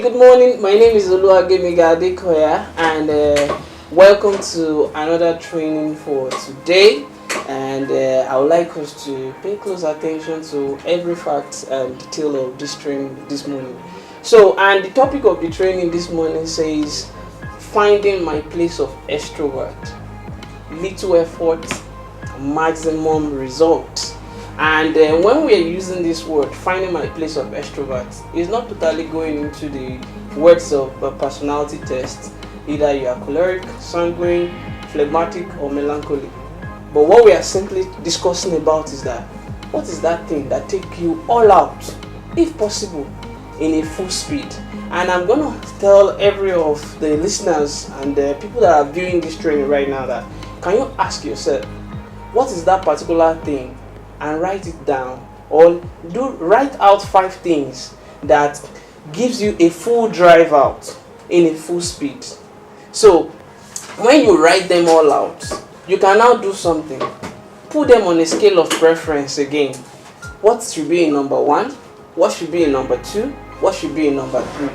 good morning. My name is Oluwagbemiga Adekoya, and welcome to another training for today. And I would like us to pay close attention to every fact and detail of this training this morning. So, and the topic of the training this morning says, finding my place of extrovert. Little effort, maximum results. And when we are using this word, finding my place of extrovert, is not totally going into the words of a personality test. Either you are choleric, sanguine, phlegmatic, or melancholic. But what we are simply discussing about is that, what is that thing that takes you all out, if possible, in a full speed? And I'm going to tell every of the listeners and the people that are viewing this training right now that, can you ask yourself, what is that particular thing? And write it down, or write out 5 things that gives you a full drive out in a full speed. So when you write them all out, you can now do something. Put them on a scale of preference again. What should be in number 1? What should be in number 2? What should be in number 3?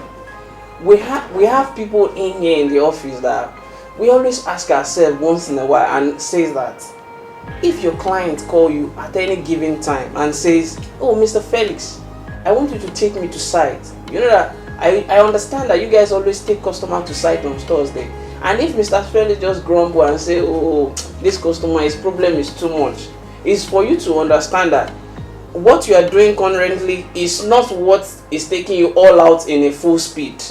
We have people in here in the office that we always ask ourselves once in a while and says that, if your client call you at any given time and says, oh, Mr. Felix, I want you to take me to site. You know that I understand that you guys always take customer to site on Thursday. And if Mr. Felix just grumble and say, oh, this customer, his problem is too much, it's for you to understand that what you are doing currently is not what is taking you all out in a full speed.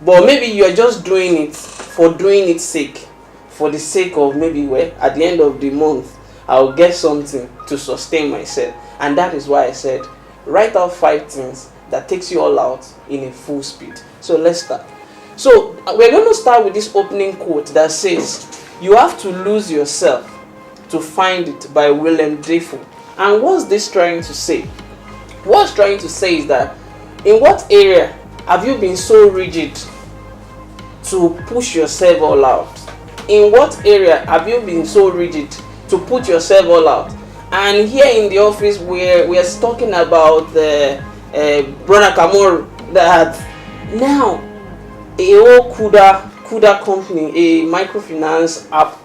But maybe you are just doing it for doing its sake. For the sake of maybe, well, at the end of the month, I'll get something to sustain myself. And that is why I said, write out 5 things that takes you all out in a full speed. So let's start. So we're going to start with this opening quote that says, you have to lose yourself to find it, by William Defoe. And what's this trying to say? What's trying to say is that, in what area have you been so rigid to push yourself all out? In what area have you been so rigid to put yourself all out? And here in the office, we are talking about Brother Kamor, that now a whole Kuda company, a microfinance app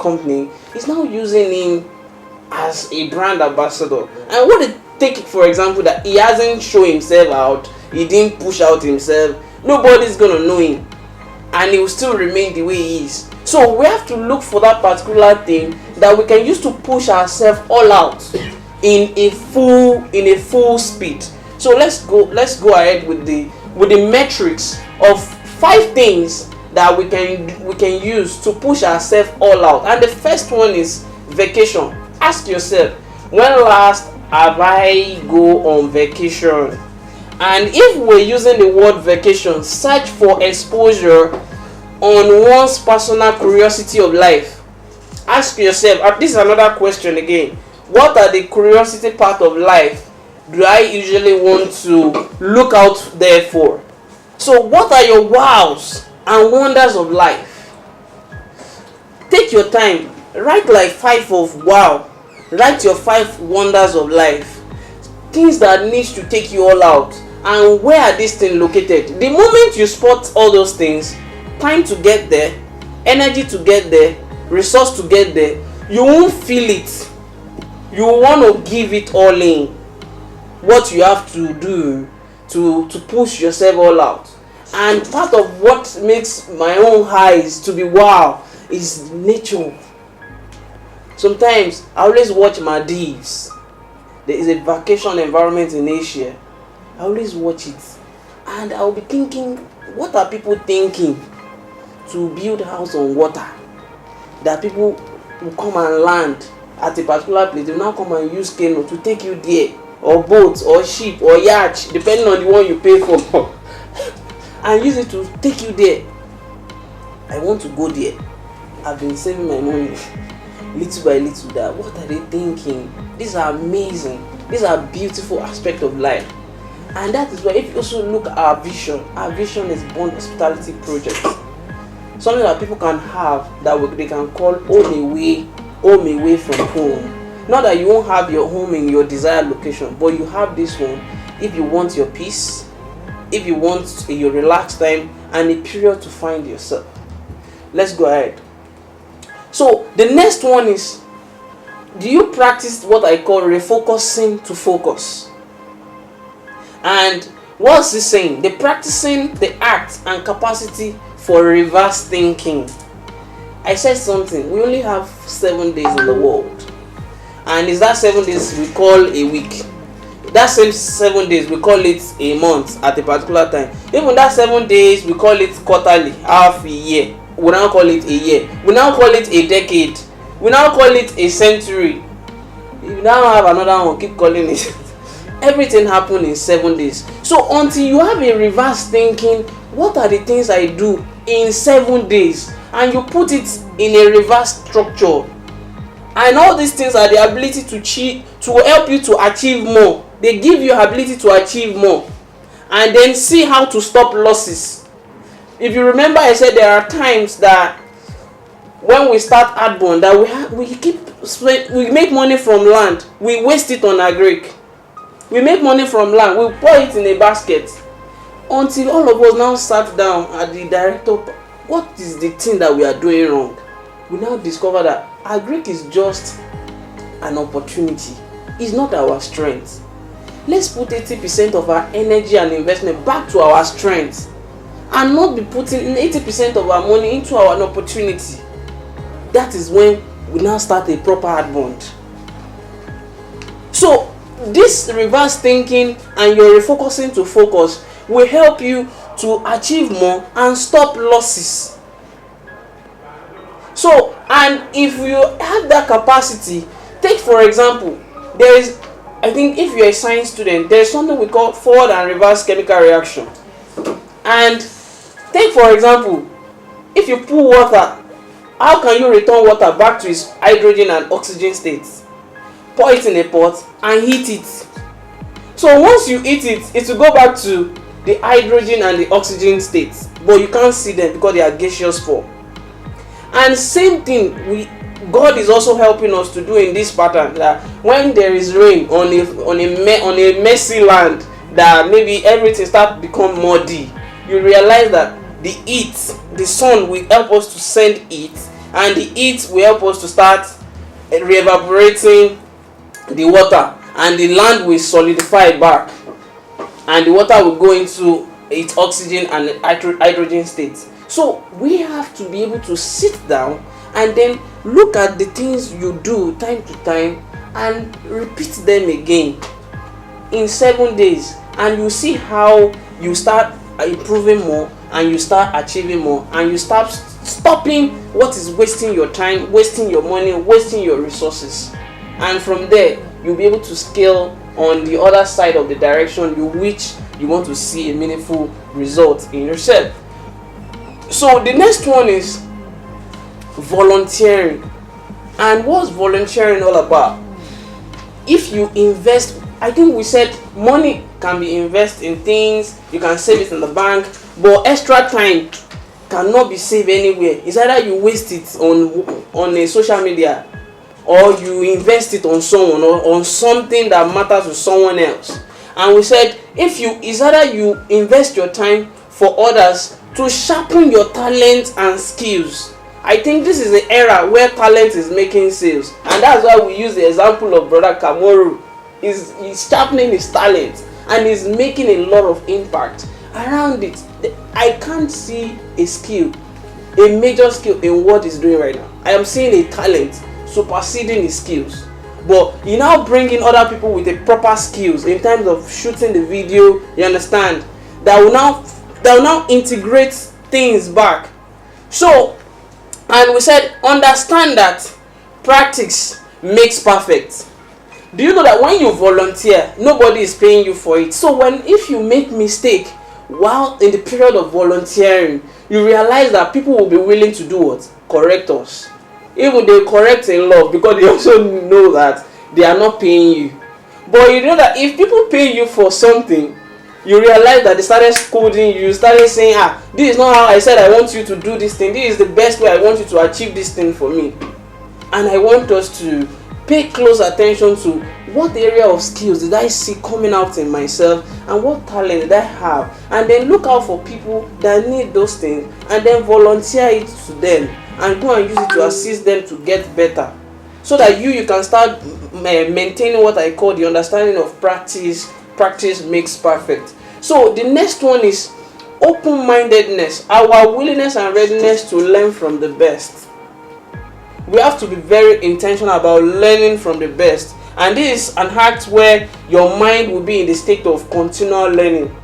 company, is now using him as a brand ambassador. And what they take it, for example, that he hasn't shown himself out, he didn't push out himself, nobody's gonna know him, and he will still remain the way he is. So we have to look for that particular thing that we can use to push ourselves all out in a full speed. So let's go ahead with the metrics of 5 things that we can use to push ourselves all out. And the first one is vacation. Ask yourself, when last have I go on vacation? And if we're using the word vacation, search for exposure on one's personal curiosity of life. Ask yourself, this is another question again, what are the curiosity part of life do I usually want to look out there for? So what are your wows and wonders of life? Take your time, write like 5 of wow, write your 5 wonders of life, things that needs to take you all out. And where are these things located? The moment you spot all those things, time to get there, energy to get there, resource to get there, you won't feel it. You want to give it all in. What you have to do to push yourself all out. And part of what makes my own highs to be wow is nature. Sometimes I always watch Maldives. There is a vacation environment in Asia. I always watch it, and I'll be thinking, what are people thinking to build a house on water? That people will come and land at a particular place. They will now come and use canoe to take you there, or boats, or ship, or yacht, depending on the one you pay for, and use it to take you there. I want to go there. I've been saving my money little by little. That what are they thinking? These are amazing. These are beautiful aspects of life. And that is why, if you also look at our vision is born hospitality project. Something that people can have that they can call home away from home. Not that you won't have your home in your desired location, but you have this one if you want your peace, if you want your relaxed time and a period to find yourself. Let's go ahead. So the next one is, do you practice what I call refocusing to focus? And what's this saying? The practicing the act and capacity for reverse thinking. I said something. We only have 7 days in the world, and is that 7 days we call a week. That same 7 days we call it a month at a particular time. Even that 7 days we call it quarterly, half a year. We now call it a year. We now call it a decade. We now call it a century. You now have another one, keep calling it. Everything happened in 7 days. So until you have a reverse thinking, what are the things I do in 7 days, and you put it in a reverse structure, and all these things are the ability to help you to achieve more. They give you ability to achieve more, and then see how to stop losses. If you remember, I said there are times that when we start Adbond, that we make money from land, we waste it on agric. We make money from land, we pour it in a basket, until all of us now sat down at the director. What is the thing that we are doing wrong? We now discover that agric is just an opportunity. It's not our strength. Let's put 80% of our energy and investment back to our strength, and not be putting 80% of our money into an opportunity. That is when we now start a proper Adbond. So this reverse thinking and your refocusing to focus will help you to achieve more and stop losses. So, and if you have that capacity, take for example, there is, I think if you're a science student, there is something we call forward and reverse chemical reaction. And take for example, if you pour water, how can you return water back to its hydrogen and oxygen states? Pour it in a pot and heat it. So once you heat it, it will go back to the hydrogen and the oxygen states, but you can't see them because they are gaseous form. And same thing, God is also helping us to do in this pattern, that when there is rain on a messy land, that maybe everything starts become muddy, you realize that the heat, the sun will help us to send heat, and the heat will help us to start re-evaporating the water, and the land will solidify back, and the water will go into its oxygen and hydrogen states. So we have to be able to sit down and then look at the things you do time to time and repeat them again in 7 days, and you see how you start improving more, and you start achieving more, and you start stopping what is wasting your time, wasting your money, wasting your resources. And from there you'll be able to scale on the other side of the direction which you want to see a meaningful result in yourself. So the next one is volunteering. And what's volunteering all about? If you invest, I think we said money can be invested in things, you can save it in the bank, but extra time cannot be saved anywhere. It's either you waste it on a social media, or you invest it on someone, or on something that matters to someone else. And we said it's either you invest your time for others to sharpen your talent and skills. I think this is the era where talent is making sales, and that's why we use the example of Brother Kamoru. He's sharpening his talent and he's making a lot of impact around it. I can't see a skill, a major skill in what he's doing right now. I am seeing a talent superseding his skills, but you now bring in other people with the proper skills in terms of shooting the video, you understand, that will now integrate things back. So, and we said understand that practice makes perfect. Do you know that when you volunteer, nobody is paying you for it? So if you make mistake while in the period of volunteering, you realize that people will be willing to do what? Correct us. Even they correct in love, because they also know that they are not paying you. But you know that if people pay you for something, you realize that they started scolding you, started saying, this is not how I said I want you to do this thing. This is the best way I want you to achieve this thing for me. And I want us to pay close attention to What area of skills did I see coming out in myself, and what talent did I have? And then look out for people that need those things, and then volunteer it to them and go and use it to assist them to get better, so that you can start maintaining what I call the understanding of practice. Practice makes perfect. So the next one is open-mindedness, our willingness and readiness to learn from the best. We have to be very intentional about learning from the best, and this is an act where your mind will be in the state of continual learning.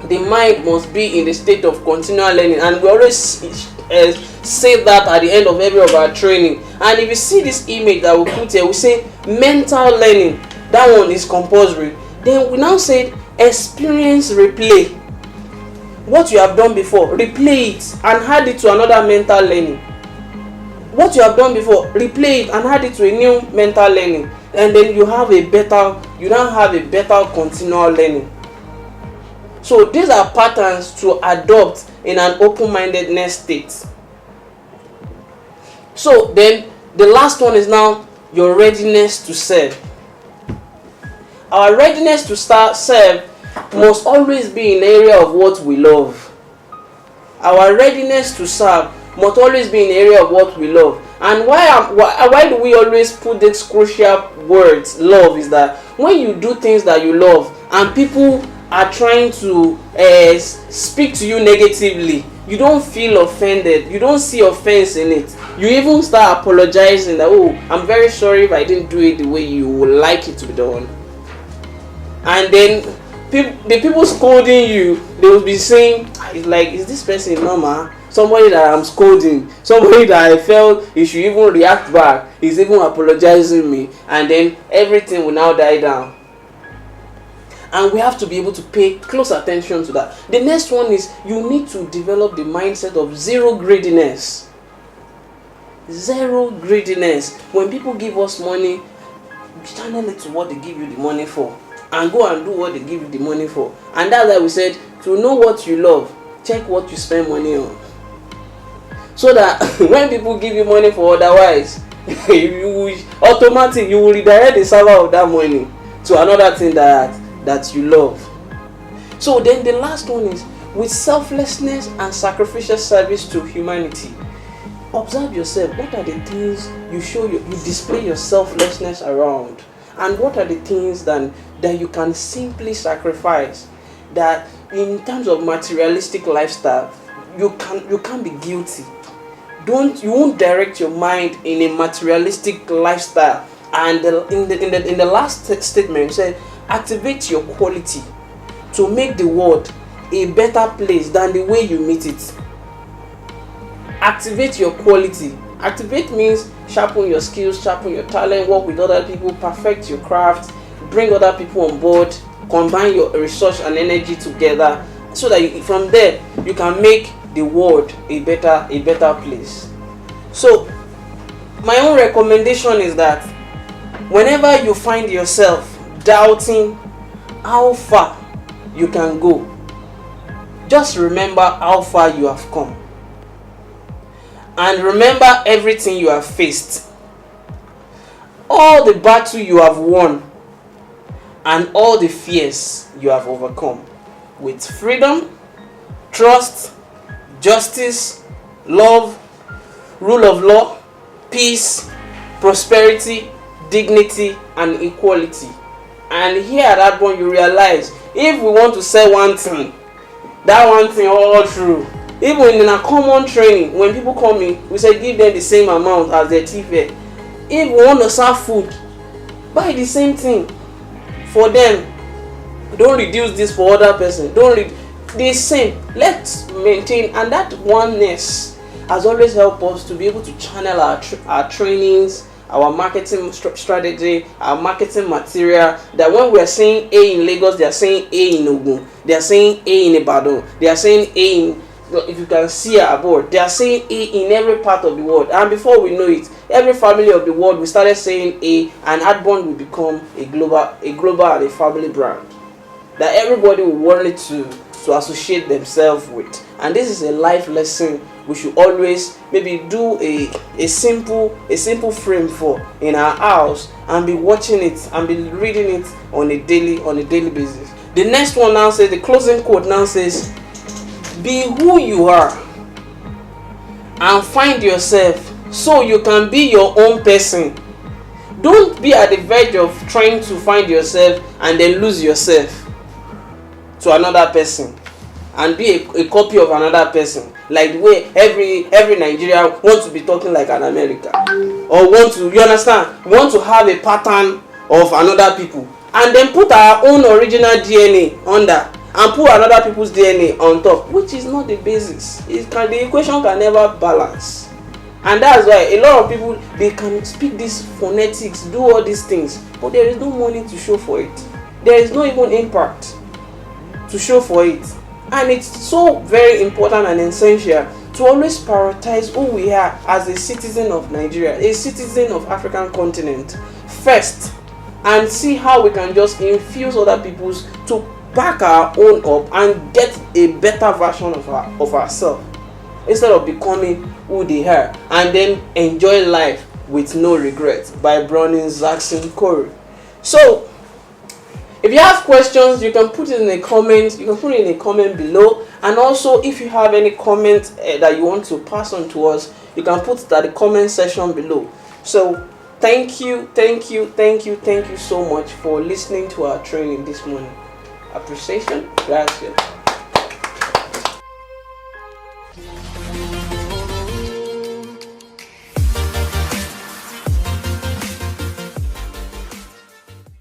The mind must be in the state of continual learning, and we always say that at the end of every of our training. And if you see this image that we put here, we say mental learning. That one is compulsory. Then we now said experience replay. What you have done before, replay it and add it to another mental learning. What you have done before, replay it and add it to a new mental learning, and then you now have a better continual learning. So these are patterns to adopt in an open-mindedness state. So then the last one is now your readiness to serve. Our readiness to serve must always be in the area of what we love. Our readiness to serve must always be in the area of what we love. And why do we always put these crucial words, love, is that when you do things that you love and people are trying to speak to you negatively, you don't feel offended, you don't see offense in it. You even start apologizing that, oh, I'm very sorry if I didn't do it the way you would like it to be done. And then the people scolding you, they will be saying, it's like, is this person normal? Somebody that I'm scolding, somebody that I felt he should even react back, is even apologizing me, and then everything will now die down. And we have to be able to pay close attention to that. The next one is you need to develop the mindset of zero greediness. Zero greediness. When people give us money, channel it to what they give you the money for, and go and do what they give you the money for. And that's why we said, to know what you love, check what you spend money on. So that when people give you money for otherwise, you will redirect the server of that money to another thing that you love. So then the last one is with selflessness and sacrificial service to humanity. Observe yourself. What are the things you display your selflessness around? And what are the things that you can simply sacrifice, that in terms of materialistic lifestyle you can't be guilty? You won't direct your mind in a materialistic lifestyle. And in the last statement it said, activate your quality to make the world a better place than the way you meet it. Activate your quality. Activate means sharpen your skills, sharpen your talent, work with other people, perfect your craft, bring other people on board, combine your resource and energy together, so that from there you can make the world a better place. So my own recommendation is that whenever you find yourself doubting how far you can go, just remember how far you have come, and remember everything you have faced, all the battle you have won, and all the fears you have overcome with freedom, trust, justice, love, rule of law, peace, prosperity, dignity, and equality. And here at Adbond you realize, if we want to say one thing, that one thing all true. Even in a common training, when people come in, we say give them the same amount as their tea fare. If we want to serve food, buy the same thing for them. Don't reduce this for other person. The same. Let's maintain, and that oneness has always helped us to be able to channel our trainings, our marketing strategy, our marketing material. That when we are saying A in Lagos, they are saying A in Ogun, they are saying A in Ibadan, they are saying A in, if you can see our board, they are saying A in every part of the world. And before we know it, every family of the world, we started saying A, and Adbond will become a global and a family brand that everybody will want it to to associate themselves with. And this is a life lesson we should always maybe do a simple frame for in our house, and be watching it and be reading it on a daily basis. The next one now says, the closing quote now says, be who you are and find yourself so you can be your own person. Don't be at the verge of trying to find yourself and then lose yourself to another person and be a copy of another person, like the way every Nigerian wants to be talking like an American, or want to have a pattern of another people, and then put our own original DNA under and put another people's DNA on top, which is not the basis. The equation can never balance. And that's why a lot of people, they can speak these phonetics, do all these things, but there is no money to show for it. There is no even impact to show for it. And it's so very important and essential to always prioritize who we are as a citizen of Nigeria, a citizen of African continent first, and see how we can just infuse other people's to back our own up and get a better version of ourselves, instead of becoming who they are, and then enjoy life with no regrets, by Browning Jackson Corey. So if you have questions, you can put it in a comment. You can put it in a comment below. And also, if you have any comment that you want to pass on to us, you can put it at the comment section below. So thank you so much for listening to our training this morning. Appreciation. Gracias.